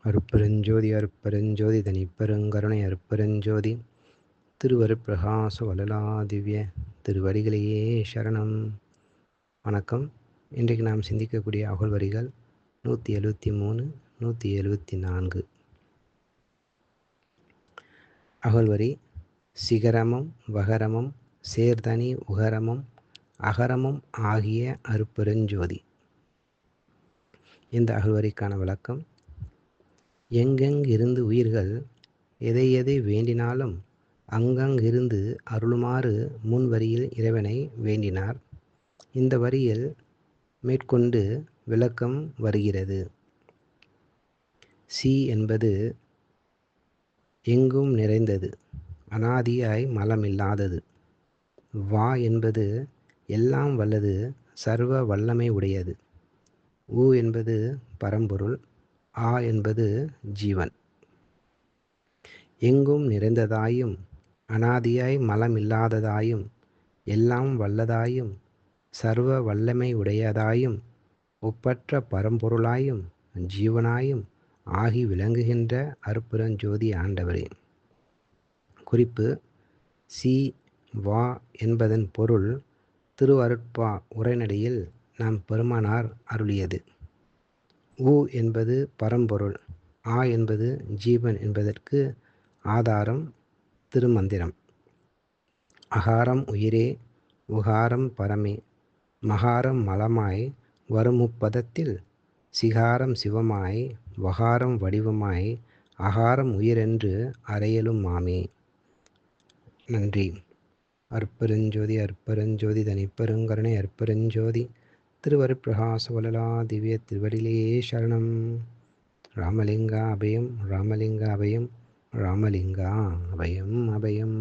அருட்பெருஞ்சோதி அருட்பெருஞ்சோதி தனிப்பெருங்கருணை அருட்பெருஞ்சோதி திருவருட்பிரகாச வல்லலா திவ்ய திருவடிகளையே சரணம். வணக்கம். இன்றைக்கு நாம் சிந்திக்கக்கூடிய அகல் வரிகள் 173 174. அகல்வரி: சிகரமும் வகரமும் சேர்தனி உகரமும் அகரமும் ஆகிய அருட்பெருஞ்சோதி. இந்த அகல்வரிக்கான விளக்கம்: எங்கெங்கிருந்து உயிர்கள் எதை எதை வேண்டினாலும் அங்கங்கிருந்து அருளுமாறு முன் வரியில் இறைவனை வேண்டினார். இந்த வரியில் மேற்கொண்டு விளக்கம் வருகிறது. சி என்பது எங்கும் நிறைந்தது, அனாதியாய் மலமில்லாதது. வா என்பது எல்லாம் வல்லது, சர்வ வல்லமை உடையது. உ என்பது பரம்பொருள். ஆ என்பது ஜீவன். எங்கும் நிறைந்ததாயும் அனாதியாய் மலமில்லாததாயும் எல்லாம் வல்லதாயும் சர்வ வல்லமை உடையதாயும் ஒப்பற்ற பரம்பொருளாயும் ஜீவனாயும் ஆகி விளங்குகின்ற அருட்பெருஞ்சோதி ஆண்டவரே. குறிப்பு: சி வா என்பதன் பொருள் திருவருட்பா உரைநடையில் நம் பெருமானார் அருளியது. உ என்பது பரம்பொருள், ஆ என்பது ஜீவன் என்பதற்கு ஆதாரம் திருமந்திரம். அகாரம் உயிரே, உகாரம் பரமே, மகாரம் மலமாய் வருமுப்பதத்தில் சிகாரம் சிவமாய் வகாரம் வடிவமாய் அகாரம் உயிரென்று அறையலும் மாமே. நன்றி. அருட்பெருஞ்சோதி அருட்பெருஞ்சோதி தனிப்பெருங்கருணை அருட்பெருஞ்சோதி திருவருட்பிரகாச வல்லலா திவ்ய திருவடியிலேயே சரணம். ராமலிங்கா அபயம் ராமலிங்கா அபயம் ராமலிங்கா அபயம் அபயம்.